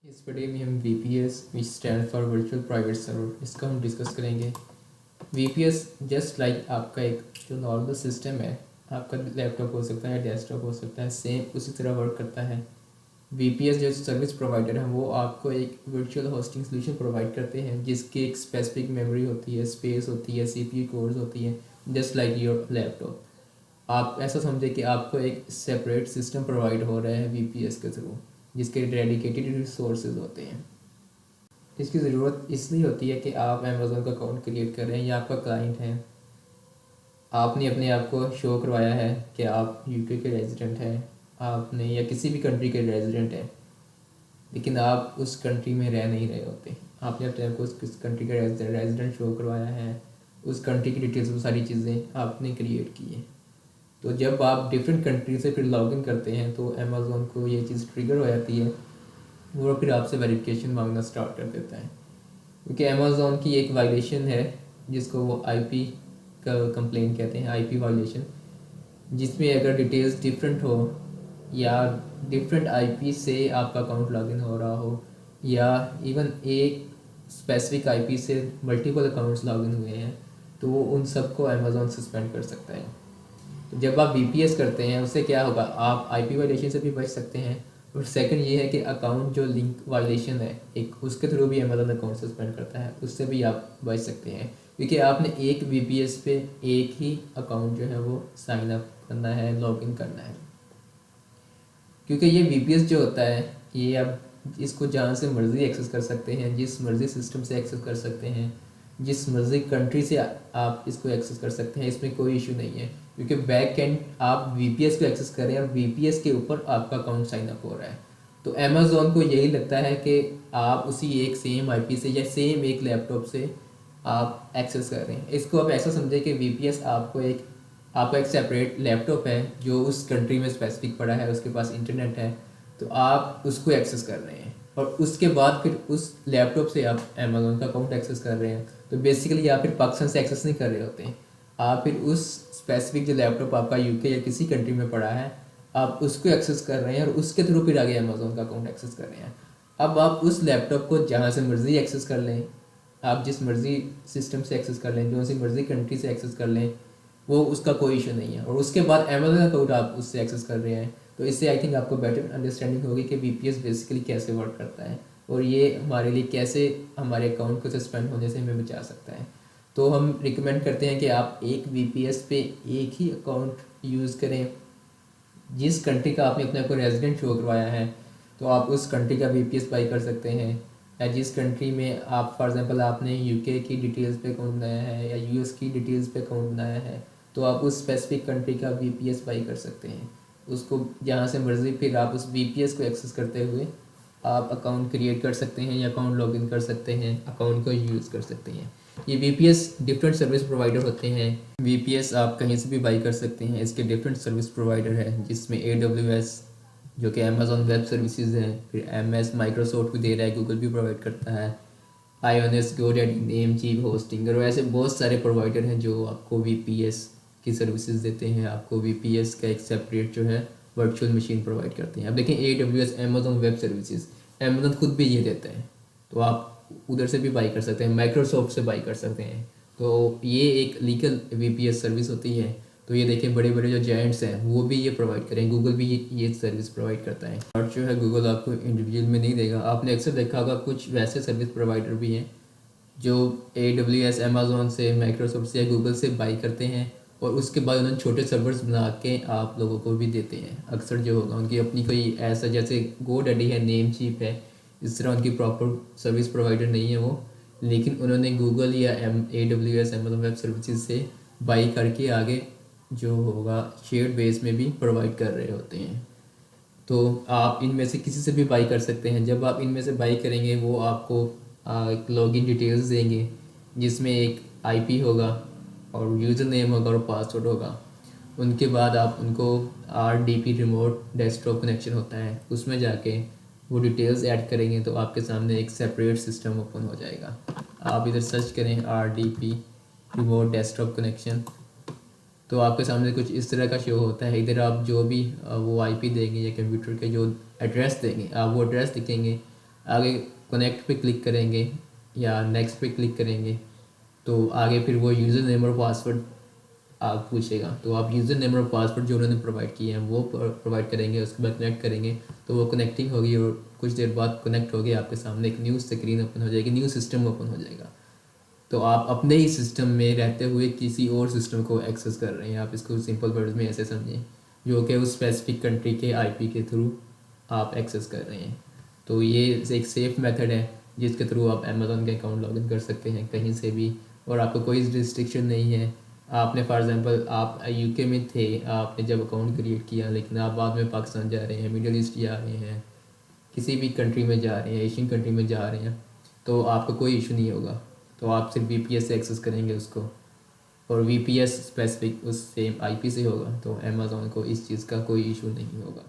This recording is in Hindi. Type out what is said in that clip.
इस वीडियो में हम VPS which stand for virtual private server इसका हम डिस्कस करेंगे। VPS जस्ट लाइक आपका एक जो नॉर्मल सिस्टम है, आपका लैपटॉप हो सकता है, डेस्कटॉप हो सकता है, सेम उसी तरह वर्क करता है। VPS जो सर्विस प्रोवाइडर है वो आपको एक वर्चुअल होस्टिंग सोल्यूशन प्रोवाइड करते हैं जिसकी एक स्पेसिफिक मेमोरी होती है, स्पेस होती है, CPU कोर्स होती है, जस्ट लाइक योर लैपटॉप। आप ऐसा समझे कि आपको एक सेपरेट सिस्टम प्रोवाइड हो रहा है VPS के थ्रू, जिसके डेडिकेटेड रिसोर्सेज होते हैं। इसकी ज़रूरत इसलिए होती है कि आप अमेज़ोन का अकाउंट क्रिएट कर रहे हैं या आपका क्लाइंट है, आपने अपने आप को शो करवाया है कि आप यूके के रेजिडेंट हैं, आपने या किसी भी कंट्री के रेजिडेंट हैं, लेकिन आप उस कंट्री में रह नहीं रहे होते। आपने अपने आप को उस कंट्री का रेजिडेंट शो करवाया है, उस कंट्री की डिटेल्स, वो सारी चीज़ें आपने क्रिएट की है। तो जब आप डिफरेंट कंट्री से फिर लॉगिन करते हैं तो अमेज़ोन को ये चीज़ ट्रिगर हो जाती है, वो फिर आपसे वेरिफिकेशन मांगना स्टार्ट कर देता है। क्योंकि अमेज़ोन की एक वायलेशन है जिसको वो आईपी का कंप्लेंट कहते हैं, आईपी वायलेशन, जिसमें अगर डिटेल्स डिफरेंट हो या डिफरेंट आईपी से आपका अकाउंट लॉगिन हो रहा हो या इवन एक स्पेसिफिक आईपी से मल्टीपल अकाउंट्स लॉगिन हुए हैं, तो वो उन सबको अमेज़ोन सस्पेंड कर सकता है। तो जब आप VPS करते हैं उससे क्या होगा, आप आईपी वायलेशन से भी बच सकते हैं। और सेकंड ये है कि अकाउंट जो लिंक वायलेशन है एक, उसके थ्रू भी अमेज़न अकाउंट सस्पेंड करता है, उससे भी आप बच सकते हैं। क्योंकि आपने एक VPS पे एक ही अकाउंट जो है वो साइन अप करना है, लॉगिन करना है। क्योंकि ये VPS जो होता है ये आप इसको जहाँ से मर्ज़ी एक्सेस कर सकते हैं, जिस मर्ज़ी सिस्टम से एक्सेस कर सकते हैं, जिस मर्ज़ी कंट्री से आप इसको एक्सेस कर सकते हैं, इसमें कोई इशू नहीं है। क्योंकि बैक एंड आप VPS को एक्सेस कर रहे हैं और VPS के ऊपर आपका अकाउंट साइन अप हो रहा है। तो अमेज़ोन को यही लगता है कि आप उसी एक सेम आईपी से या सेम एक लैपटॉप से आप एक्सेस कर रहे हैं। इसको आप ऐसा समझे कि VPS आपका एक सेपरेट लैपटॉप है जो उस कंट्री में स्पेसिफिक पड़ा है, उसके पास इंटरनेट है, तो आप उसको एक्सेस कर रहे हैं और उसके बाद फिर उस लैपटॉप से आप अमेज़ोन का अकाउंट एक्सेस कर रहे हैं। तो बेसिकली आप फिर पाकिस्तान से एक्सेस नहीं कर रहे होते हैं, आप फिर उस स्पेसिफिक जो लैपटॉप आपका यूके या किसी कंट्री में पड़ा है, आप उसको एक्सेस कर रहे हैं और उसके थ्रू फिर आगे अमेज़ोन का अकाउंट एक्सेस कर रहे हैं। अब आप उस लैपटॉप को जहाँ से मर्ज़ी एक्सेस कर लें, आप जिस मर्ज़ी सिस्टम से एक्सेस कर लें, जो सी मर्ज़ी कंट्री से एक्सेस कर लें, वो उसका कोई इशू नहीं है। और उसके बाद अमेज़न अकाउंट आप उससे एक्सेस कर रहे हैं, तो इससे आई थिंक आपको बेटर अंडरस्टैंडिंग होगी कि VPS बेसिकली कैसे वर्क करता है और ये हमारे लिए कैसे हमारे अकाउंट को सस्पेंड होने से हमें बचा सकता है। तो हम रिकमेंड करते हैं कि आप एक VPS पे एक ही अकाउंट यूज़ करें। जिस कंट्री का आपने अपने को रेजिडेंट शो करवाया है, तो आप उस कंट्री का VPS बाई कर सकते हैं। या जिस कंट्री में आप फॉर एग्जांपल आपने यूके की डिटेल्स पे अकाउंट बनाया है या यूएस की डिटेल्स पे अकाउंट बनाया है, तो आप उस स्पेसिफिक कंट्री का VPS बाई कर सकते हैं। उसको जहाँ से मर्ज़ी फिर आप उस VPS को एक्सेस करते हुए आप अकाउंट क्रिएट कर सकते हैं या अकाउंट लॉगिन कर सकते हैं, अकाउंट को यूज़ कर सकते हैं। ये VPS डिफरेंट सर्विस प्रोवाइडर होते हैं। VPS आप कहीं से भी बाई कर सकते हैं। इसके डिफरेंट सर्विस प्रोवाइडर है जिसमें AWS जो कि अमेज़ॉन वेब सर्विसेज है, फिर MS माइक्रोसॉफ्ट भी दे रहा है, गूगल भी प्रोवाइड करता है, आयोनिस, GoDaddy, नेमचीप, होस्टिंगर और ऐसे बहुत सारे प्रोवाइडर हैं जो आपको VPS की सर्विसेज देते हैं। आपको VPS का एक सेपरेट जो है वर्चुअल मशीन प्रोवाइड करते हैं। अब देखें AWS Amazon web services, Amazon खुद भी ये देता है, तो आप उधर से भी बाई कर सकते हैं, माइक्रोसॉफ्ट से बाई कर सकते हैं। तो ये एक लीगल VPS सर्विस होती है। तो ये देखें बड़े बड़े जो जायंट्स हैं वो भी ये प्रोवाइड करें, गूगल भी ये सर्विस प्रोवाइड करता है। और जो है गूगल आपको इंडिविजुअल में नहीं देगा। आपने अक्सर देखा होगा कुछ वैसे सर्विस प्रोवाइडर भी हैं जो AWS अमेज़ॉन से, माइक्रोसॉफ्ट से या गूगल से बाई करते हैं और उसके बाद उन्होंने छोटे सर्वर्स बना के आप लोगों को भी देते हैं। अक्सर जो होगा उनकी अपनी कोई ऐसा, जैसे GoDaddy है, नेमचीप है, इस तरह उनकी प्रॉपर सर्विस प्रोवाइडर नहीं है वो, लेकिन उन्होंने गूगल या AWS अमेज़ॉन वेब सर्विसेज से बाई करके आगे जो होगा शेयर्ड बेस में भी प्रोवाइड कर रहे होते हैं। तो आप इनमें से किसी से भी बाई कर सकते हैं। जब आप इनमें से बाई करेंगे वो आपको एक लॉगिन डिटेल्स देंगे जिसमें एक आईपी होगा और यूज़र नेम होगा और पासवर्ड होगा। उनके बाद आप उनको RDP रिमोट डेस्कटॉप कनेक्शन होता है, उसमें जाके वो डिटेल्स ऐड करेंगे तो आपके सामने एक सेपरेट सिस्टम ओपन हो जाएगा। आप इधर सर्च करें RDP रिमोट डेस्कटॉप कनेक्शन, तो आपके सामने कुछ इस तरह का शो होता है। इधर आप जो भी वो आईपी देंगे या कंप्यूटर के जो एड्रेस देंगे, आप वो एड्रेस लिखेंगे आगे कनेक्ट पे क्लिक करेंगे या नेक्स्ट पे क्लिक करेंगे तो आगे फिर वो यूज़र नेम और पासवर्ड आप पूछेगा, तो आप यूज़र नेम और पासवर्ड जो उन्होंने प्रोवाइड किए हैं वो प्रोवाइड करेंगे, उसके बाद कनेक्ट करेंगे तो वो कनेक्टिंग होगी और कुछ देर बाद कनेक्ट होगी, आपके सामने एक न्यू स्क्रीन ओपन हो जाएगी, न्यू सिस्टम ओपन हो जाएगा। तो आप अपने ही सिस्टम में रहते हुए किसी और सिस्टम को एक्सेस कर रहे हैं, आप इसको सिंपल वर्ड्स में ऐसे समझें, जो कि उस स्पेसिफिक कंट्री के आईपी के थ्रू आप एक्सेस कर रहे हैं। तो ये एक सेफ़ मेथड है जिसके थ्रू आप अमेज़ॉन के अकाउंट लॉगिन कर सकते हैं कहीं से भी, और आपको कोई रिस्ट्रिक्शन नहीं है। आपने फॉर एग्ज़ाम्पल आप यूके में थे, आपने जब अकाउंट क्रिएट किया, लेकिन आप बाद में पाकिस्तान जा रहे हैं, मिडल ईस्ट जा रहे हैं, किसी भी कंट्री में जा रहे हैं, एशियन कंट्री में जा रहे हैं, तो आपको कोई इशू नहीं होगा। तो आप सिर्फ वीपीएस से एक्सेस करेंगे उसको, और वीपीएस स्पेसिफिक उस सेम आईपी से होगा, तो अमेज़ॉन को इस चीज़ का कोई इशू नहीं होगा।